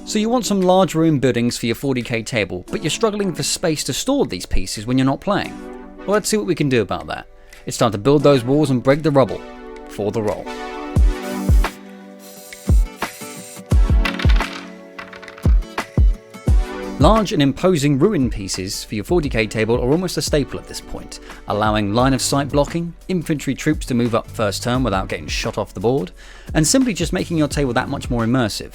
So you want some large room buildings for your 40k table, but you're struggling for space to store these pieces when you're not playing. Well, let's see what we can do about that. It's time to build those walls and break the rubble for the roll. Large and imposing ruin pieces for your 40k table are almost a staple at this point, allowing line of sight blocking, infantry troops to move up first turn without getting shot off the board, and simply just making your table that much more immersive.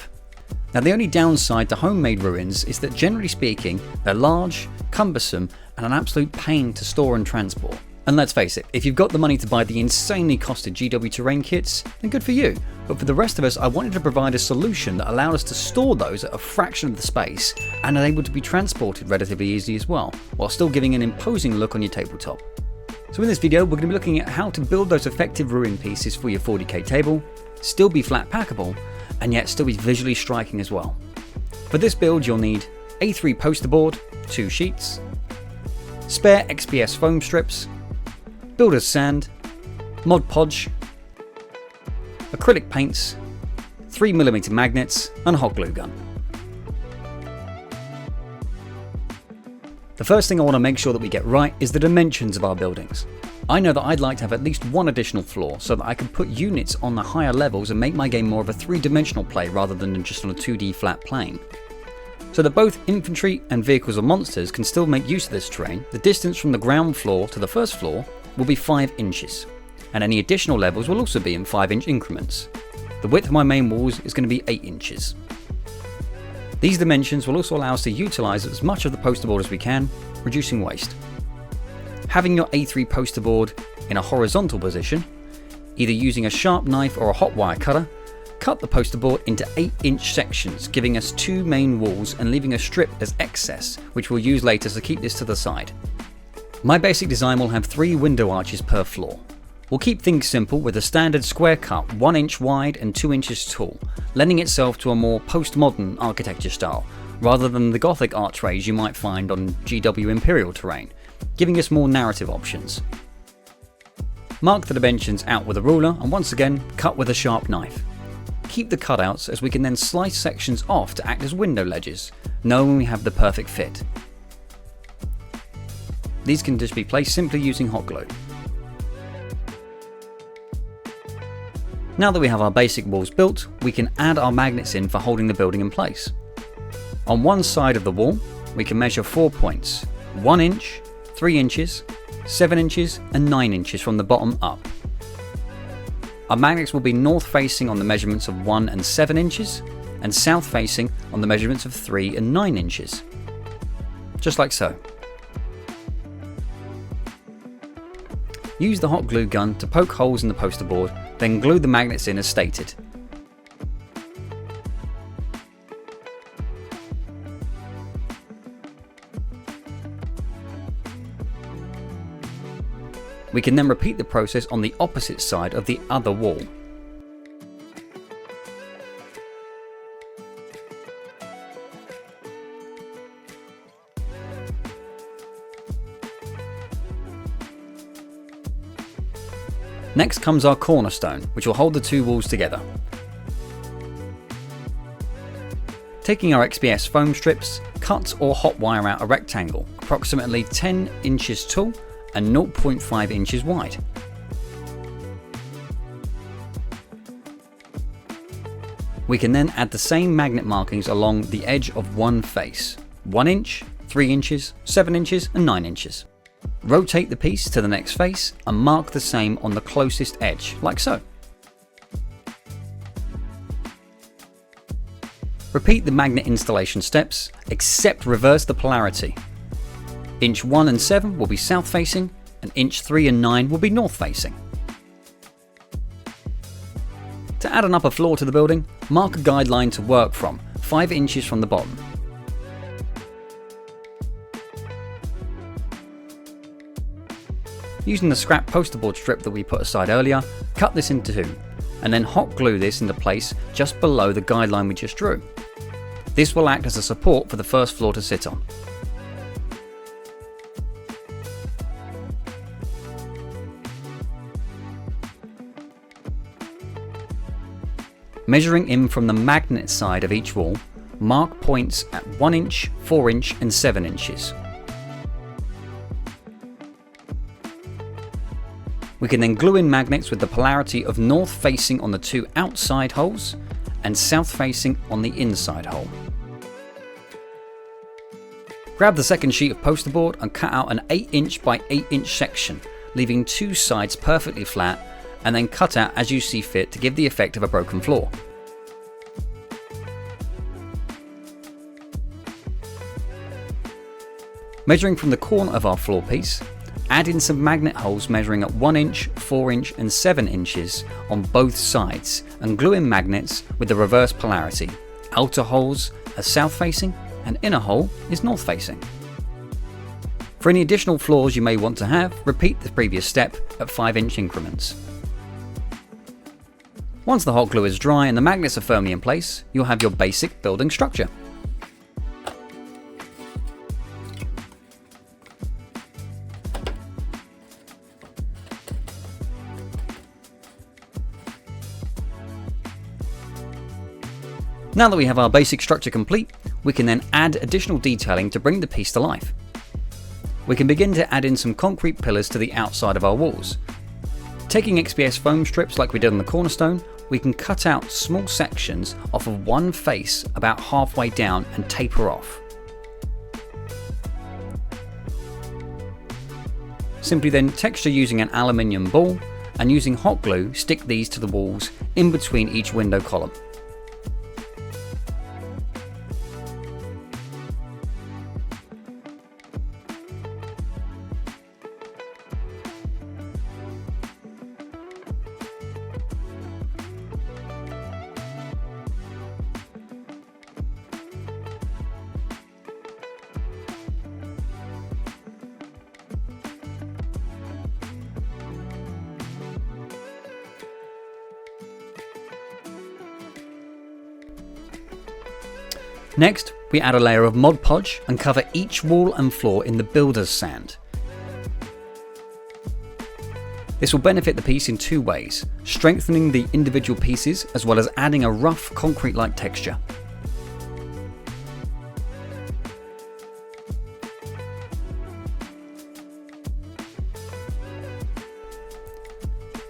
Now, the only downside to homemade ruins is that, generally speaking, they're large, cumbersome, and an absolute pain to store and transport. And let's face it, if you've got the money to buy the insanely costed GW terrain kits, then good for you. But for the rest of us, I wanted to provide a solution that allowed us to store those at a fraction of the space and are able to be transported relatively easily as well, while still giving an imposing look on your tabletop. So in this video, we're going to be looking at how to build those effective ruin pieces for your 40k table, still be flat packable, and yet still be visually striking as well. For this build, you'll need A3 poster board, 2 sheets, spare XPS foam strips, builder's sand, Mod Podge, acrylic paints, 3mm magnets, and a hot glue gun. The first thing I want to make sure that we get right is the dimensions of our buildings. I know that I'd like to have at least one additional floor so that I can put units on the higher levels and make my game more of a 3-dimensional play rather than just on a 2D flat plane. So that both infantry and vehicles or monsters can still make use of this terrain, the distance from the ground floor to the first floor will be 5 inches, and any additional levels will also be in 5-inch increments. The width of my main walls is going to be 8 inches. These dimensions will also allow us to utilise as much of the poster board as we can, reducing waste. Having your A3 poster board in a horizontal position, either using a sharp knife or a hot wire cutter, cut the poster board into 8-inch sections, giving us 2 main walls and leaving a strip as excess, which we'll use later to keep this to the side. My basic design will have 3 window arches per floor. We'll keep things simple with a standard square cut 1 inch wide and 2 inches tall, lending itself to a more postmodern architecture style, rather than the Gothic archways you might find on GW Imperial terrain, giving us more narrative options. Mark the dimensions out with a ruler and once again cut with a sharp knife. Keep the cutouts as we can then slice sections off to act as window ledges, knowing we have the perfect fit. These can just be placed simply using hot glue. Now that we have our basic walls built, we can add our magnets in for holding the building in place. On one side of the wall, we can measure 4 points, 1 inch, 3 inches, 7 inches and 9 inches from the bottom up. Our magnets will be north facing on the measurements of 1 and 7 inches and south facing on the measurements of 3 and 9 inches. Just like so. Use the hot glue gun to poke holes in the poster board, then glue the magnets in as stated. We can then repeat the process on the opposite side of the other wall. Next comes our cornerstone, which will hold the 2 walls together. Taking our XPS foam strips, cut or hot wire out a rectangle, approximately 10 inches tall and 0.5 inches wide. We can then add the same magnet markings along the edge of one face, 1 inch, 3 inches, 7 inches and 9 inches. Rotate the piece to the next face and mark the same on the closest edge, like so. Repeat the magnet installation steps, except reverse the polarity. Inch 1 and 7 will be south facing, and inch 3 and 9 will be north facing. To add an upper floor to the building, mark a guideline to work from, 5 inches from the bottom. Using the scrap poster board strip that we put aside earlier, cut this into 2, and then hot glue this into place just below the guideline we just drew. This will act as a support for the first floor to sit on. Measuring in from the magnet side of each wall, mark points at 1 inch, 4 inch and 7 inches. We can then glue in magnets with the polarity of north facing on the 2 outside holes and south facing on the inside hole. Grab the second sheet of poster board and cut out an 8 inch by 8 inch section, leaving 2 sides perfectly flat, and then cut out as you see fit to give the effect of a broken floor. Measuring from the corner of our floor piece, add in some magnet holes measuring at 1 inch, 4 inch and 7 inches on both sides and glue in magnets with the reverse polarity. Outer holes are south facing and inner hole is north facing. For any additional floors you may want to have, repeat the previous step at 5 inch increments. Once the hot glue is dry and the magnets are firmly in place, you'll have your basic building structure. Now that we have our basic structure complete, we can then add additional detailing to bring the piece to life. We can begin to add in some concrete pillars to the outside of our walls. Taking XPS foam strips like we did on the cornerstone, we can cut out small sections off of one face about halfway down and taper off. Simply then texture using an aluminium ball and using hot glue stick these to the walls in between each window column. Next, we add a layer of Mod Podge and cover each wall and floor in the builder's sand. This will benefit the piece in 2 ways, strengthening the individual pieces as well as adding a rough concrete-like texture.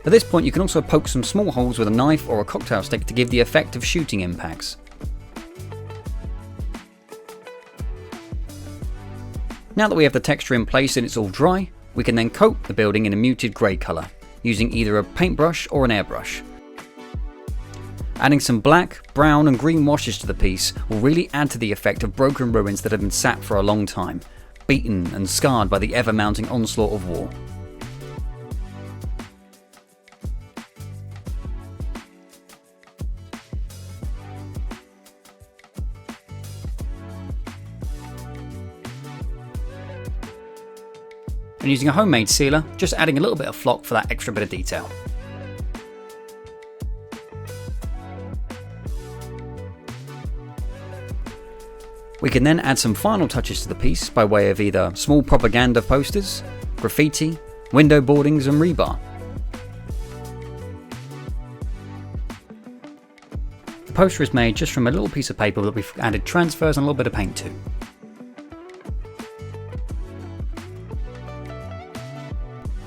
At this point you can also poke some small holes with a knife or a cocktail stick to give the effect of shooting impacts. Now that we have the texture in place and it's all dry, we can then coat the building in a muted grey colour, using either a paintbrush or an airbrush. Adding some black, brown and green washes to the piece will really add to the effect of broken ruins that have been sat for a long time, beaten and scarred by the ever-mounting onslaught of war. And using a homemade sealer, just adding a little bit of flock for that extra bit of detail. We can then add some final touches to the piece by way of either small propaganda posters, graffiti, window boardings and rebar. The poster is made just from a little piece of paper that we've added transfers and a little bit of paint to.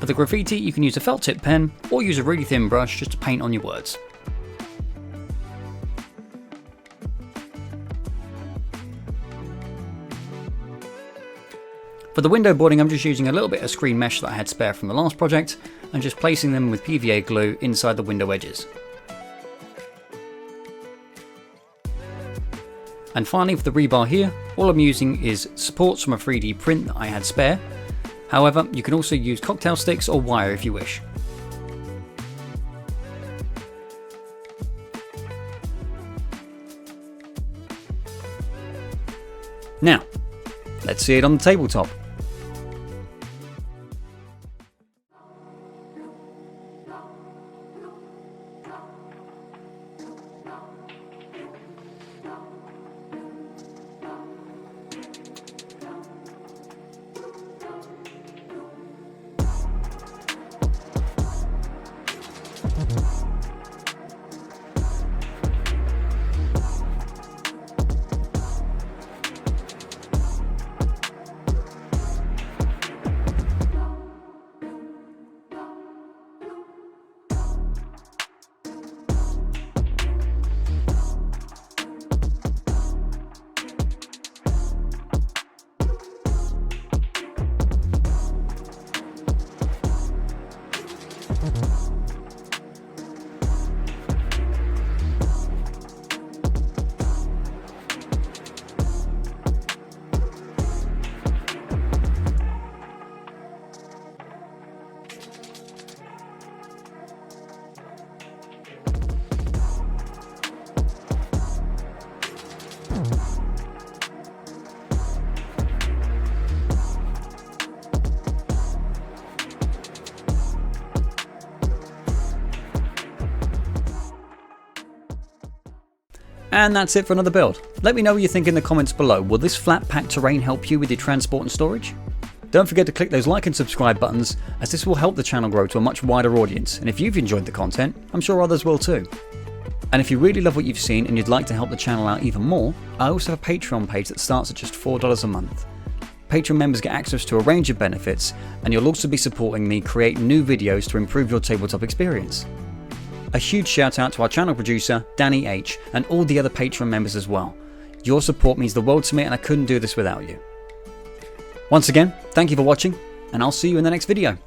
For the graffiti, you can use a felt tip pen or use a really thin brush just to paint on your words. For the window boarding, I'm just using a little bit of screen mesh that I had spare from the last project and just placing them with PVA glue inside the window edges. And finally, for the rebar here, all I'm using is supports from a 3D print that I had spare. However, you can also use cocktail sticks or wire if you wish. Now, let's see it on the tabletop. And that's it for another build. Let me know what you think in the comments below. Will this flat pack terrain help you with your transport and storage? Don't forget to click those like and subscribe buttons, as this will help the channel grow to a much wider audience, and if you've enjoyed the content, I'm sure others will too. And if you really love what you've seen and you'd like to help the channel out even more, I also have a Patreon page that starts at just $4 a month. Patreon members get access to a range of benefits, and you'll also be supporting me create new videos to improve your tabletop experience. A huge shout out to our channel producer, Danny H, and all the other Patreon members as well. Your support means the world to me, and I couldn't do this without you. Once again, thank you for watching, and I'll see you in the next video.